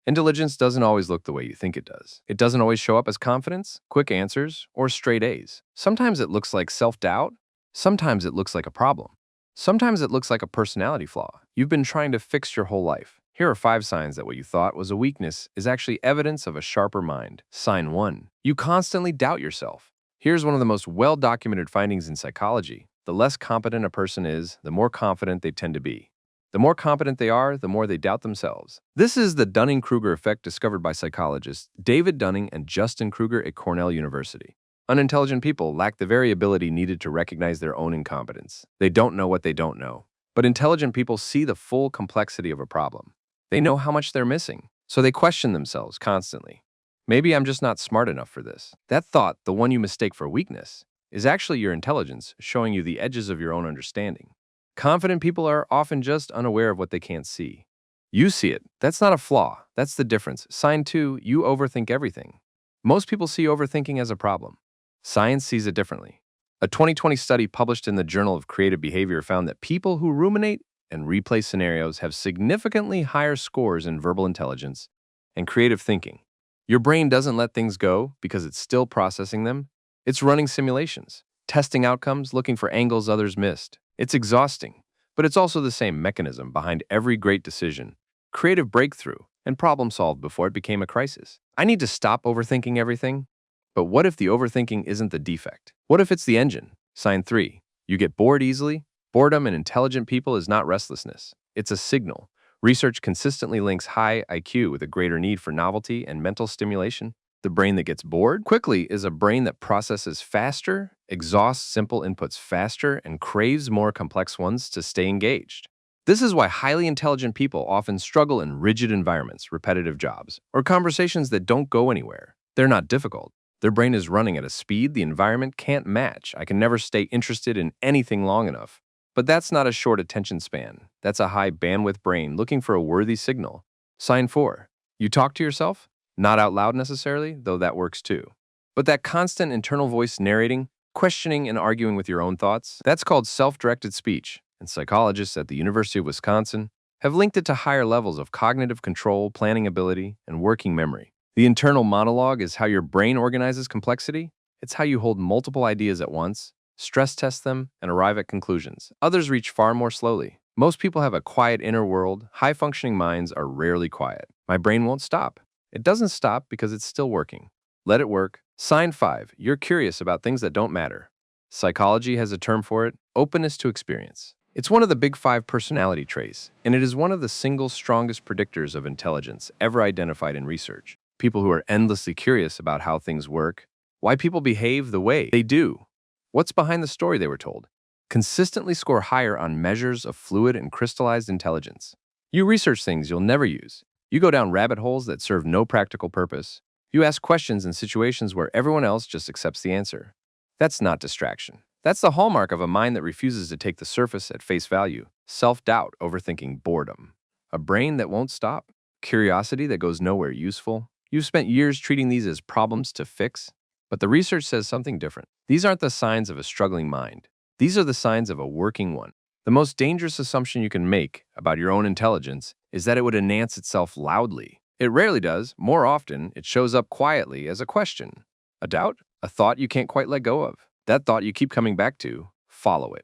Intelligence doesn't always look the way you think it does. It doesn't always show up as confidence, quick answers, or straight A's. Sometimes it looks like self-doubt. Sometimes it looks like a problem. Sometimes it looks like a personality flaw you've been trying to fix your whole life. Here are 5 signs that what you thought was a weakness is actually evidence of a sharper mind. Sign 1. You constantly doubt yourself. Here's one of the most well-documented findings in psychology. The less competent a person is, the more confident they tend to be. The more competent they are, the more they doubt themselves. This is the Dunning-Kruger effect discovered by psychologists David Dunning and Justin Kruger at Cornell University. Unintelligent people lack the variability needed to recognize their own incompetence. They don't know what they don't know. But intelligent people see the full complexity of a problem. They know how much they're missing, so they question themselves constantly. Maybe I'm just not smart enough for this. That thought, the one you mistake for weakness, is actually your intelligence showing you the edges of your own understanding. Confident people are often just unaware of what they can't see. You see it. That's not a flaw. That's the difference. Sign 2, you overthink everything. Most people see overthinking as a problem. Science sees it differently. A 2020 study published in the Journal of Creative Behavior found that people who ruminate and replay scenarios have significantly higher scores in verbal intelligence and creative thinking. Your brain doesn't let things go because it's still processing them. It's running simulations, testing outcomes, looking for angles others missed. It's exhausting, but it's also the same mechanism behind every great decision, creative breakthrough, and problem solved before it became a crisis. I need to stop overthinking everything. But what if the overthinking isn't the defect? What if it's the engine? Sign 3. You get bored easily. Boredom in intelligent people is not restlessness. It's a signal. Research consistently links high IQ with a greater need for novelty and mental stimulation. The brain that gets bored quickly is a brain that processes faster, exhausts simple inputs faster, and craves more complex ones to stay engaged. This is why highly intelligent people often struggle in rigid environments, repetitive jobs, or conversations that don't go anywhere. They're not difficult. Their brain is running at a speed the environment can't match. I can never stay interested in anything long enough. But that's not a short attention span. That's a high bandwidth brain looking for a worthy signal. Sign 4. You talk to yourself? Not out loud necessarily, though that works too. But that constant internal voice narrating, questioning and arguing with your own thoughts, that's called self-directed speech. And psychologists at the University of Wisconsin have linked it to higher levels of cognitive control, planning ability, and working memory. The internal monologue is how your brain organizes complexity. It's how you hold multiple ideas at once, stress test them, and arrive at conclusions. Others reach far more slowly. Most people have a quiet inner world. High-functioning minds are rarely quiet. My brain won't stop. It doesn't stop because it's still working. Let it work. Sign 5. You're curious about things that don't matter. Psychology has a term for it, openness to experience. It's one of the big 5 personality traits, and it is one of the single strongest predictors of intelligence ever identified in research. People who are endlessly curious about how things work, why people behave the way they do, what's behind the story they were told, consistently score higher on measures of fluid and crystallized intelligence. You research things you'll never use. You go down rabbit holes that serve no practical purpose. You ask questions in situations where everyone else just accepts the answer. That's not distraction. That's the hallmark of a mind that refuses to take the surface at face value. Self-doubt, overthinking, boredom. A brain that won't stop. Curiosity that goes nowhere useful. You've spent years treating these as problems to fix, but the research says something different. These aren't the signs of a struggling mind. These are the signs of a working one. The most dangerous assumption you can make about your own intelligence is that it would enhance itself loudly. It rarely does. More often, it shows up quietly as a question, a doubt, a thought you can't quite let go of. That thought you keep coming back to, follow it.